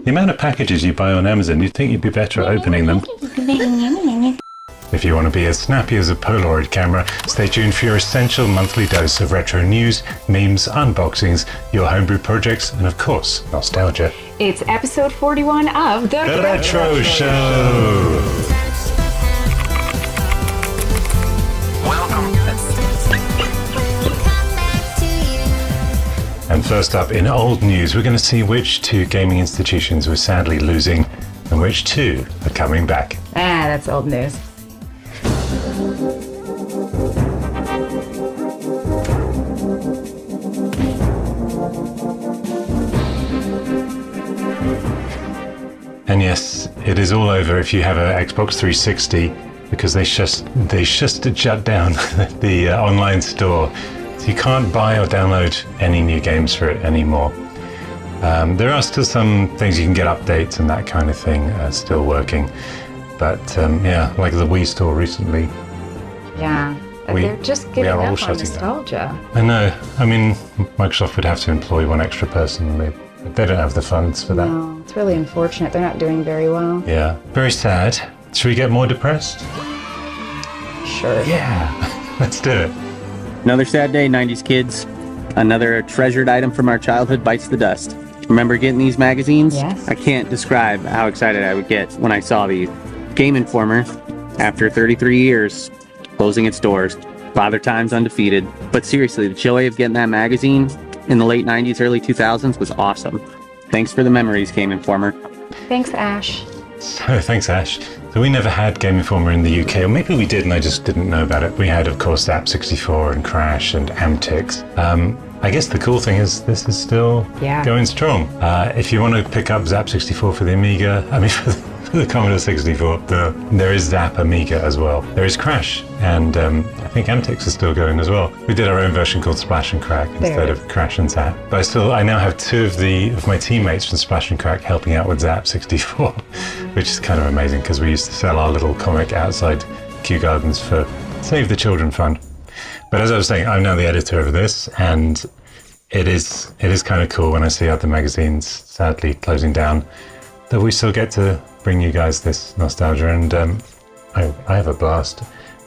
The amount of packages you buy on Amazon, you'd think you'd be better at opening them. If you want to be as snappy as a Polaroid camera, stay tuned for your essential monthly dose of retro news, memes, unboxings, your homebrew projects, and of course, nostalgia. It's episode 41 of The Retro Show! And first up in old news, we're going to see which two gaming institutions we're sadly losing and which two are coming back. That's old news. And yes, it is all over if you have an Xbox 360 because they just shut down the online store. So you can't buy or download any new games for it anymore. There are still some things you can get updates and that kind of thing still working. But yeah, like the Wii store recently. Yeah, they're just giving up on nostalgia. I know. I mean, Microsoft would have to employ one extra person. They don't have the funds for that. No, it's really unfortunate. They're not doing very well. Yeah, very sad. Should we get more depressed? Sure. Yeah, let's do it. Another sad day, 90s kids. Another treasured item from our childhood bites the dust. Remember getting these magazines? Yes. I can't describe how excited I would get when I saw these. Game Informer, after 33 years, closing its doors. Father Time's undefeated. But seriously, the joy of getting that magazine in the late 90s, early 2000s was awesome. Thanks for the memories, Game Informer. Thanks, Ash. So, thanks, Ash. So we never had Game Informer in the UK, or maybe we did and I just didn't know about it. We had, of course, Zap64 and Crash and Amtix. I guess the cool thing is this is still going strong. If you want to pick up Zap64 for the Amiga, for the Commodore 64, there is Zap Amiga as well. There is Crash, and I think Amtix is still going as well. We did our own version called Splash and Crack instead of Crash and Zap. But I now have two of my teammates from Splash and Crack helping out with Zap64, which is kind of amazing because we used to sell our little comic outside Kew Gardens for Save the Children Fund. But as I was saying, I'm now the editor of this, and it is kind of cool when I see other magazines sadly closing down that we still get to bring you guys this nostalgia, and I have a blast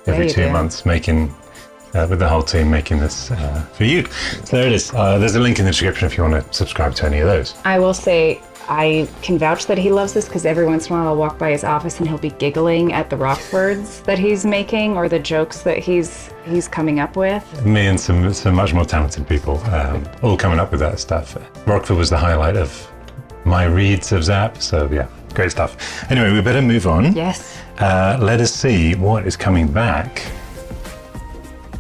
every 2 months making with the whole team making this for you. So there it is. There's a link in the description if you want to subscribe to any of those. I will say I can vouch that he loves this because every once in a while I'll walk by his office and he'll be giggling at the rock words that he's making or the jokes that he's coming up with. Me and some much more talented people all coming up with that stuff. Rockford was the highlight of my reads of Zap, so yeah, great stuff. Anyway, we better move on. Yes. Let us see what is coming back.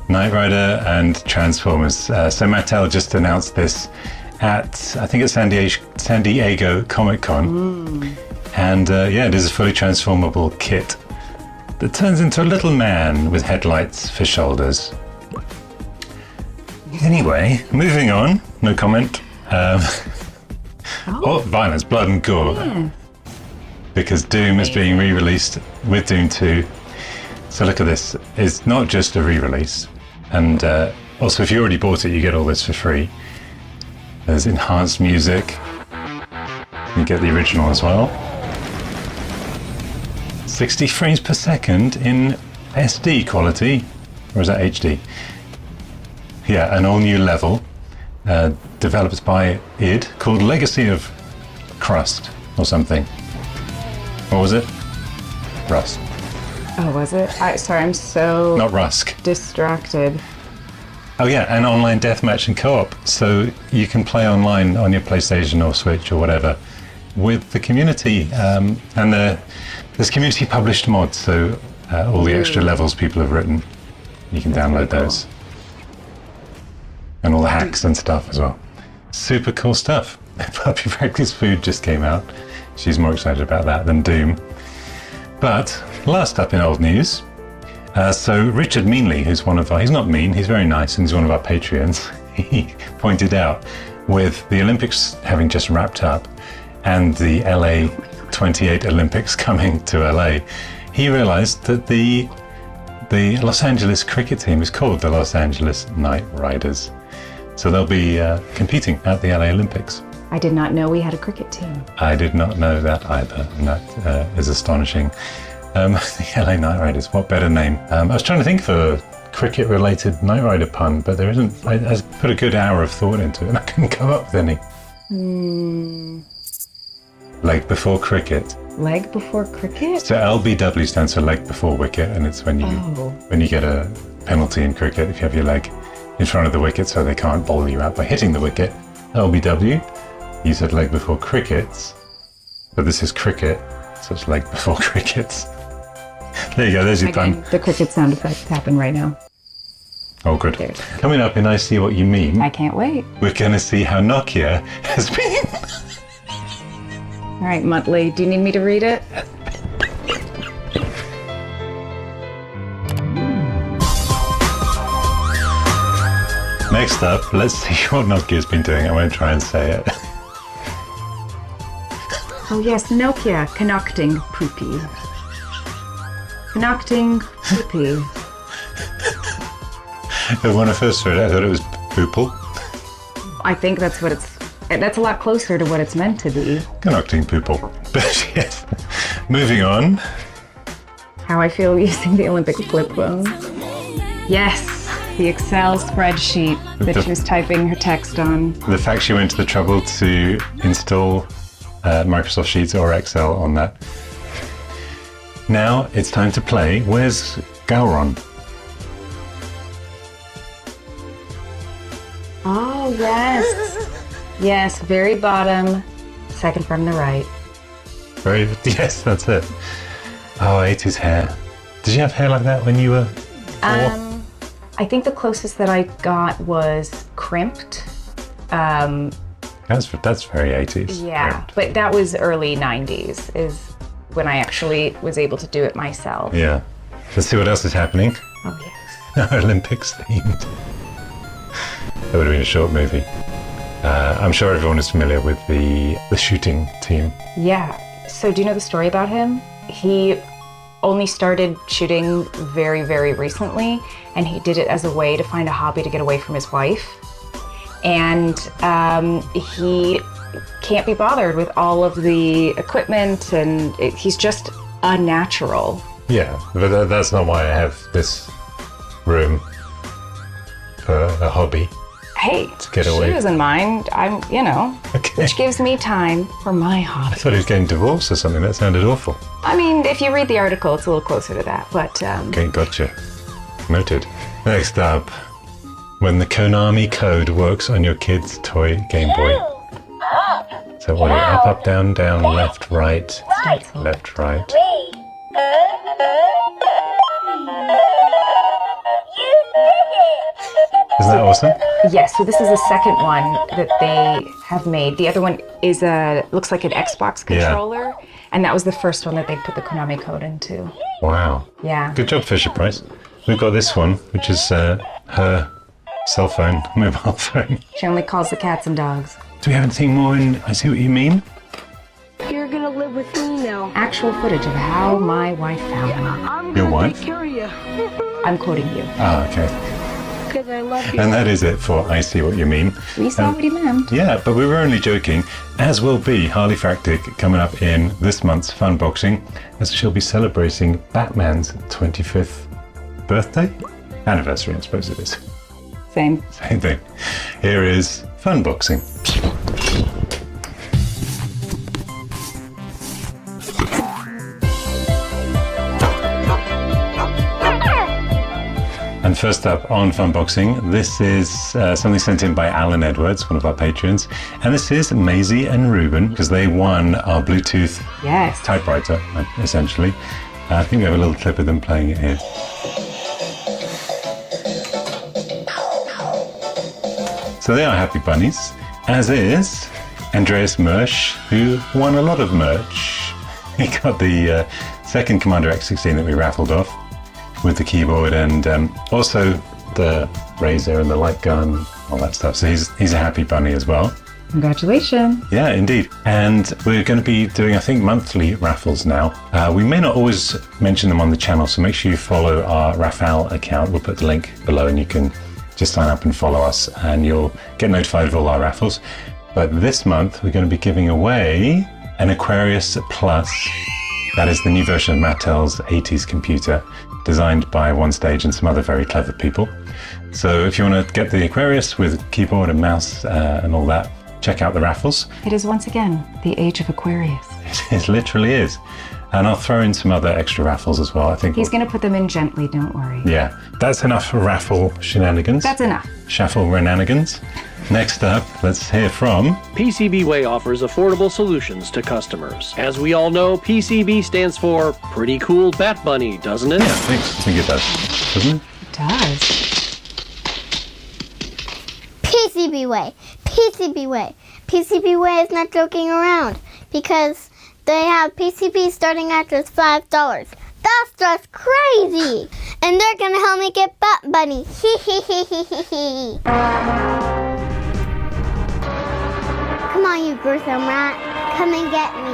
Knight Rider and Transformers. So Mattel just announced this at, I think it's San Diego Comic-Con. And yeah, it is a fully transformable kit that turns into a little man with headlights for shoulders. Anyway, moving on, no comment. Violence, blood and gore. Yeah. Because Doom is being re-released with Doom 2. So look at this. It's not just a re-release. And also, if you already bought it, you get all this for free. There's enhanced music. You get the original as well. 60 frames per second in SD quality. Or is that HD? Yeah, an all-new level. Developed by id called Legacy of Crust or something. What was it? Rust. Oh, was it? Sorry, I'm so... Not Rusk. Distracted. Oh yeah, and online deathmatch and co-op. So you can play online on your PlayStation or Switch or whatever with the community. And there's community published mods, so all the extra levels people have written, you can download those. And all the hacks and stuff as well. Super cool stuff. Perifractic's food just came out. She's more excited about that than Doom. But last up in old news, so Richard Meanley, who's he's not mean, he's very nice, and he's one of our Patreons, he pointed out with the Olympics having just wrapped up and the LA 28 Olympics coming to LA, he realized that the Los Angeles cricket team is called the Los Angeles Knight Riders. So they'll be competing at the LA Olympics. I did not know we had a cricket team. I did not know that either, and that is astonishing. The LA Knight Riders, what better name? I was trying to think of a cricket-related Knight Rider pun, but there isn't. I put a good hour of thought into it, and I couldn't come up with any. Leg before cricket. Leg before cricket? So LBW stands for leg before wicket, and it's when you get a penalty in cricket if you have your leg in front of the wicket so they can't bowl you out by hitting the wicket. LBW. You said leg before crickets, but this is cricket, so it's leg before crickets. There you go, there's your pun. The cricket sound effect happen right now. Oh, good. Coming up in I See What You Mean, I can't wait. we're going to see how Nokia has been. All right, Muttley, do you need me to read it? Next up, let's see what Nokia's been doing. I won't try and say it. Oh yes, Nokia connecting poopy. Connecting poopy. When I first heard it, I thought it was poople. I think that's what that's a lot closer to what it's meant to be. Connecting poople. But yes, moving on. How I feel using the Olympic flip phone. Yes, the Excel spreadsheet that she was typing her text on. The fact she went to the trouble to install Microsoft Sheets or Excel on that. Now it's time to play. Where's Gowron? Oh, yes. Yes, very bottom, second from the right. Yes, that's it. Oh, 80s hair. Did you have hair like that when you were 4? I think the closest that I got was crimped. That's very 80s. Yeah, Crimped. but that was early 90s is when I actually was able to do it myself. Yeah. Let's see what else is happening. Oh, yes. Olympics themed. That would have been a short movie. I'm sure everyone is familiar with the shooting team. Yeah. So do you know the story about him? He only started shooting very, very recently, and he did it as a way to find a hobby to get away from his wife. And he can't be bothered with all of the equipment, and he's just unnatural. Yeah, but that's not why I have this room for a hobby. Hey, get away. She doesn't mind. Okay. Which gives me time for my I hobby. thought he was getting divorced or something. That sounded awful. I mean, if you read the article, it's a little closer to that, but... Okay, gotcha. Noted. Next up, when the Konami code works on your kid's toy Game Boy. So what? Up, down, left, right, left, right. Isn't that awesome? Yes, so this is the second one that they have made. The other one is looks like an Xbox controller, and that was the first one that they put the Konami code into. Wow. Yeah. Good job, Fisher-Price. We've got this one, which is her cell phone, mobile phone. She only calls the cats and dogs. Do we have anything more in I See What You Mean? You're gonna live with me now. Actual footage of how my wife found me. I'm Your gonna wife? take care of you. I'm quoting you. Oh, okay. Because I love you. And that is it for I See What You Mean. We saw what he meant. Yeah, but we were only joking, as will be Ladyfractic coming up in this month's Funboxing, as she'll be celebrating Batman's 25th birthday? Anniversary, I suppose it is. Same. Same thing. Here is Funboxing. And first up on Funboxing, this is something sent in by Alan Edwards, one of our patrons. And this is Maisie and Ruben, because they won our Bluetooth typewriter, essentially. I think we have a little clip of them playing it here. So they are happy bunnies, as is Andreas Mersch, who won a lot of merch. He got the second Commander X16 that we raffled off with the keyboard, and also the razor and the light gun, all that stuff. So he's a happy bunny as well. Congratulations. Yeah, indeed. And we're going to be doing, I think, monthly raffles now. We may not always mention them on the channel, so make sure you follow our Raffle account. We'll put the link below and you can just sign up and follow us and you'll get notified of all our raffles. But this month, we're going to be giving away an Aquarius Plus. That is the new version of Mattel's 80s computer, designed by OneStage and some other very clever people. So if you want to get the Aquarius with keyboard and mouse and all that, check out the raffles. It is once again the age of Aquarius. It literally is. And I'll throw in some other extra raffles as well. I think He's going to put them in gently, don't worry. Yeah, that's enough raffle shenanigans. That's enough. Shuffle renanigans. Next up, let's hear from... PCBWay offers affordable solutions to customers. As we all know, PCB stands for Pretty Cool Bat Bunny, doesn't it? Yeah, I think it does, doesn't it? It does. PCBWay. PCBWay. PCBWay is not joking around because they have PCB starting at just $5. That's just crazy! And they're gonna help me get Bat Bunny. Hee. Come on, you gruesome rat. Come and get me.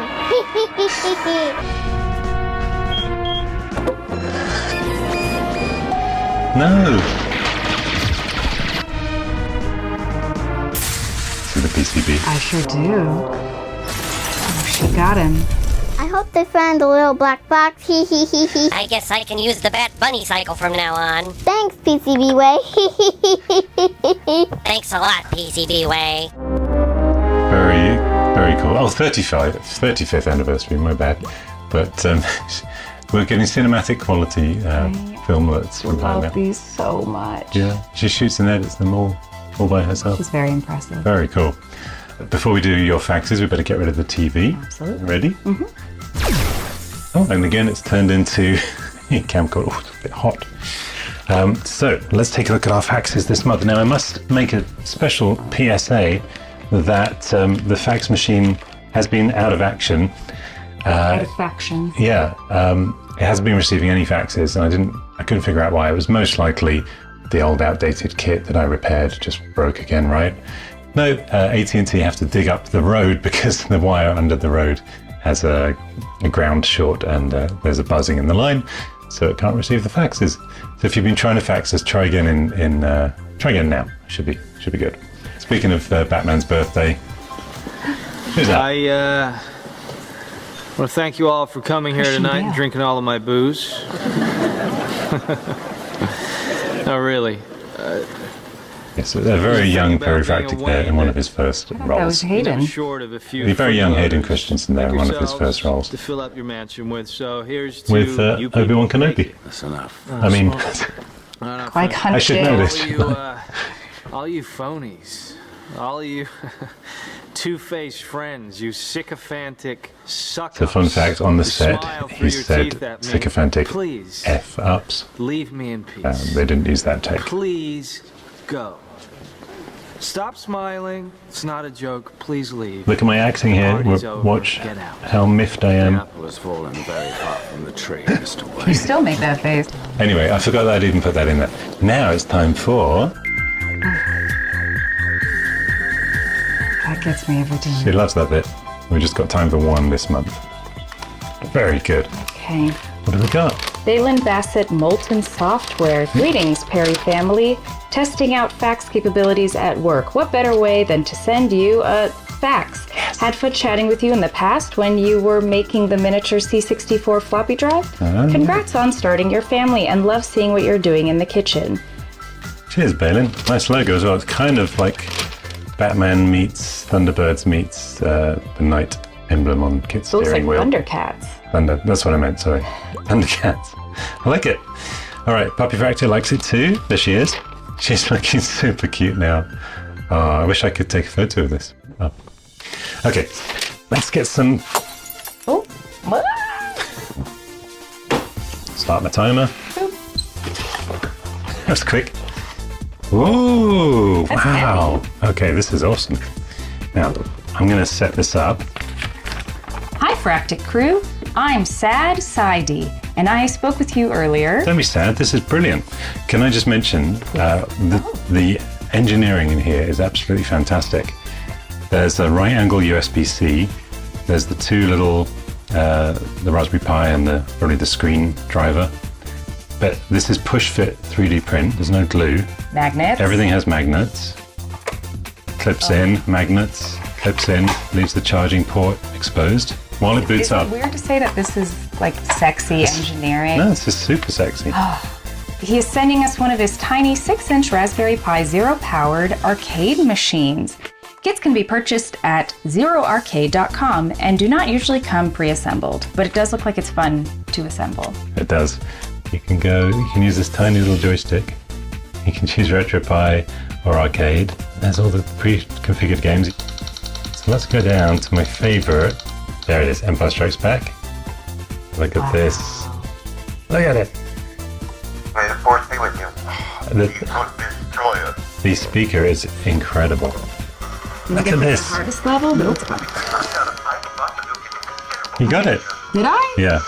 No! See the PCB. I sure do. Oh, she got him. I hope they find the little black box. I guess I can use the Bat Bunny cycle from now on. Thanks, PCBWay. Thanks a lot, PCBWay. Very, very cool. Oh, 35th anniversary, my bad. But we're getting cinematic quality filmlets from her I now. love these so much. Yeah, she shoots and edits them all by herself. She's very impressive. Very cool. Before we do your faxes, we better get rid of the TV. Absolutely. Ready? Mm-hmm. Oh, and again, it's turned into a camcorder. Oh, it's a bit hot. So let's take a look at our faxes this month. Now, I must make a special PSA that the fax machine has been out of action. Out of faction. Yeah, it hasn't been receiving any faxes, and I couldn't figure out why. It was most likely the old outdated kit that I repaired just broke again, right? No, AT&T have to dig up the road because the wire under the road has a ground short and there's a buzzing in the line, so it can't receive the faxes. So if you've been trying to fax us, try again try again now. Should be good. Speaking of Batman's birthday, who's that? I want to thank you all for coming here tonight and drinking all of my booze. No, really. Yes, a very young Perifractic there in one of his first roles. That was Hayden. Short of a few The very young Hayden others Christensen there in one of his first roles. to fill up your mansion with. So here's to With you people Obi-Wan who make Kenobi. it. That's enough. I mean, Qui-Gon I should know this. All you phonies, all you two-faced friends, you sycophantic suck-ups. it's a fun fact, on the who set, smile through he your said teeth at me. sycophantic Please, F-ups. leave me in peace. They didn't use that take. Please go. Stop smiling. It's not a joke. Please leave. Look at my acting here. Party's over. Watch Get out. how miffed I The am. apple has fallen very far from the tree, Mr. You Wade. still make that face. Anyway, I forgot that I'd even put that in there. Now it's time for... That gets me every time. She loves that bit. We just got time for one this month. Very good. Okay. What have we got? Balin Bassett Molten Software. Greetings, Perry family. Testing out fax capabilities at work. What better way than to send you a fax? Had fun chatting with you in the past when you were making the miniature C64 floppy drive. Congrats on starting your family and love seeing what you're doing in the kitchen. Cheers, Balin. Nice logo as well. It's kind of like Batman meets Thunderbirds meets the Knight emblem on Kit's Looks like steering wheel. Thundercats. Thunder. That's what I meant, sorry. Thundercats. I like it. All right, Puppyfractor likes it too. There she is. She's looking super cute now. Oh, I wish I could take a photo of this. Oh. Okay, let's get some... Oh. Start my timer. That was quick. Ooh, wow. Okay, this is awesome. Now, I'm going to set this up. Hi, Fractic crew. I'm Sad Sidey, and I spoke with you earlier. Don't be sad, this is brilliant. Can I just mention, the engineering in here is absolutely fantastic. There's a right angle USB-C, there's the two little, the Raspberry Pi and probably the screen driver. But this is push-fit 3D print, there's no glue. Magnets. Everything has magnets. Clips in, magnets, clips in, leaves the charging port exposed while it boots up. Is it weird to say that this is like sexy engineering? No, it's just super sexy. He is sending us one of his tiny 6-inch Raspberry Pi Zero-powered arcade machines. Kits can be purchased at zeroarcade.com and do not usually come pre-assembled, but it does look like it's fun to assemble. It does. You can use this tiny little joystick. You can choose RetroPie or arcade. There's all the pre-configured games. So let's go down to my favorite. There it is, Empire Strikes Back. Look at this. Look at it. May the force be with you. The speaker is incredible. Look at this. The hardest level, but it's fun. You got it. Did I? Yeah.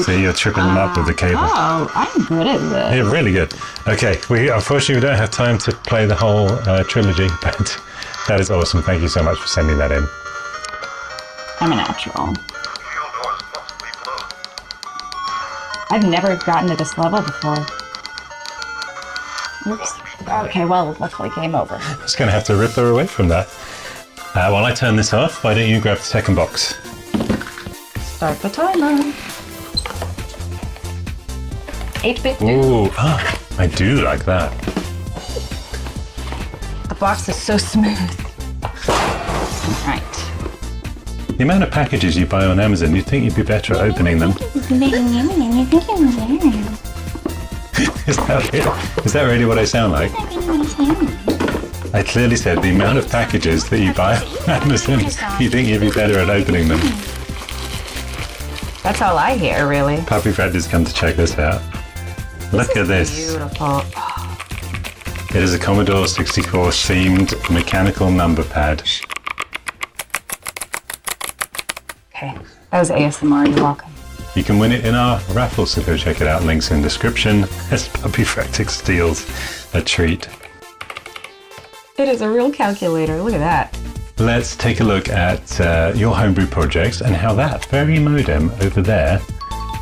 See, you're tripping them up with the cable. Oh, I'm good at this. Yeah, really good. Okay, unfortunately we don't have time to play the whole trilogy, but that is awesome. Thank you so much for sending that in. I'm a natural. I've never gotten to this level before. Oops. Okay, well, luckily game over. I'm just going to have to rip her away from that. While I turn this off, why don't you grab the second box? Start the timer. 8-bit. Ooh, I do like that. The box is so smooth. Right. The amount of packages you buy on Amazon, you'd think you'd be better at opening them. Is that really what I sound like? I clearly said the amount of packages that you buy on Amazon, you think you'd be better at opening them. That's all I hear, really. Puppy Freddy's come to check this out. Look at this. Beautiful. It is a Commodore 64 themed mechanical number pad. Okay, that was ASMR. You're welcome. You can win it in our raffle, so go check it out. Links in description as Perifractic steals a treat. It is a real calculator. Look at that. Let's take a look at your homebrew projects and how that very modem over there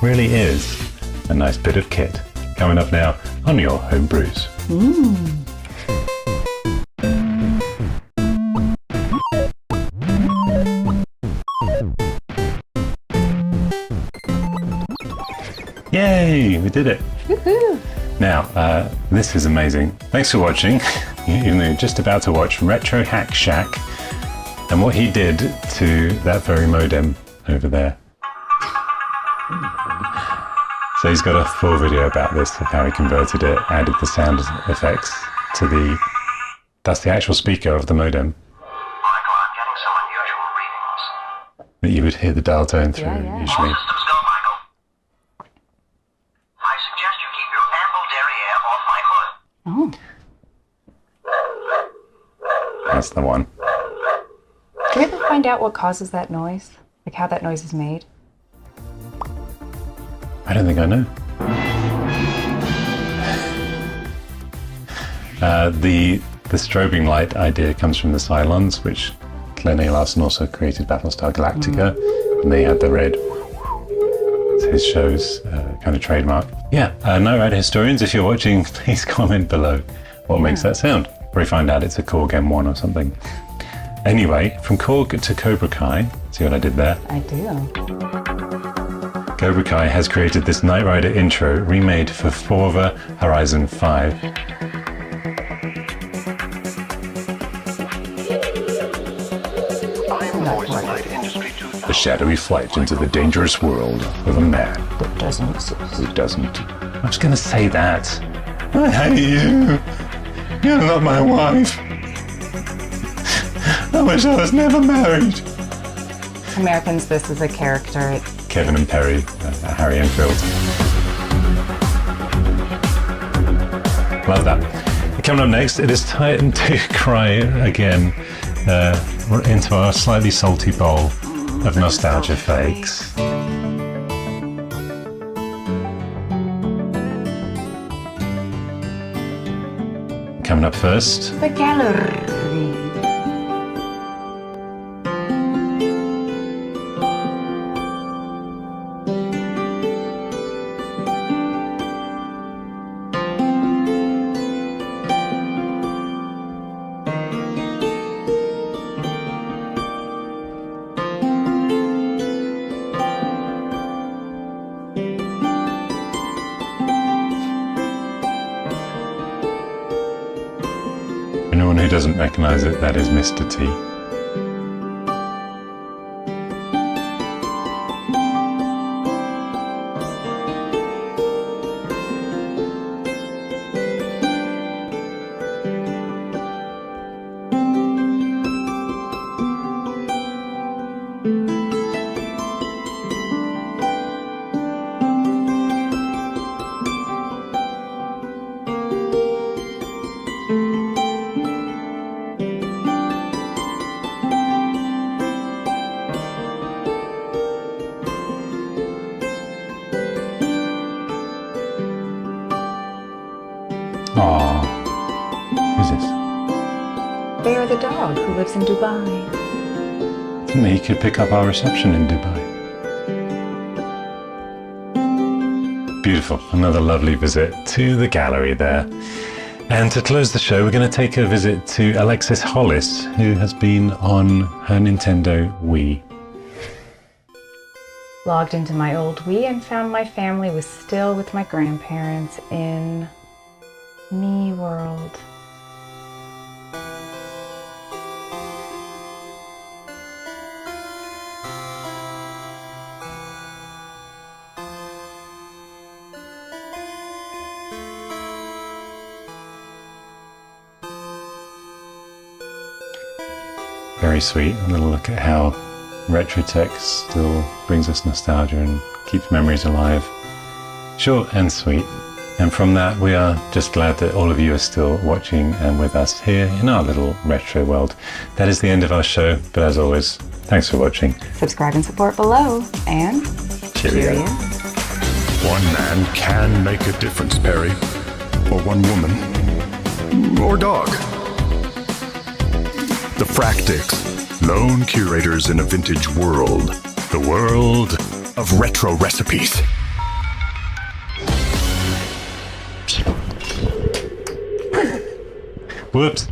really is a nice bit of kit. Coming up now on your homebrews. Yay, we did it. Woohoo. Now, this is amazing. Thanks for watching. You're just about to watch Retro Hack Shack and what he did to that very modem over there. So he's got a full video about this, of how he converted it, added the sound effects to that's the actual speaker of the modem. Michael, I'm getting some unusual readings. That you would hear the dial tone through, usually. Systems go, Michael. I suggest you keep your ample derriere off my hood. Oh. That's the one. Can we ever find out what causes that noise? Like how that noise is made? I don't think I know. The strobing light idea comes from the Cylons, which Glenn Larson also created Battlestar Galactica, and they had the red. It's his show's kind of trademark. Yeah, Night Rider historians, if you're watching, please comment below what makes that sound. Probably find out it's a Korg M1 or something. Anyway, from Korg to Cobra Kai, see what I did there? I do. Cobra Kai has created this Knight Rider intro remade for Forza Horizon 5. A shadowy flight into the dangerous world of a man That doesn't exist. who doesn't. I was going to say that. I hate you. You're not my wife. I wish I was never married. Americans, this is a character. Kevin and Perry, Harry Enfield. Love that. Coming up next, it is time to cry again into our slightly salty bowl of nostalgia fakes. Coming up first, The gallery. anyone who doesn't recognize it, that is Mr. T. Aww. Who's this? They are the dog who lives in Dubai. Didn't he could pick up our reception in Dubai? Beautiful. Another lovely visit to the gallery there. And to close the show, we're going to take a visit to Alexis Hollis, who has been on her Nintendo Wii. Logged into my old Wii and found my family was still with my grandparents in Me World. Very sweet. A little look at how retro tech still brings us nostalgia and keeps memories alive. Short and sweet. And from that, we are just glad that all of you are still watching and with us here in our little retro world. That is the end of our show, but as always, thanks for watching. Subscribe and support below, and Cheerio. One man can make a difference, Perry. Or one woman. Or dog. The Fractics, lone curators in a vintage world. The world of retro recipes. Whoops.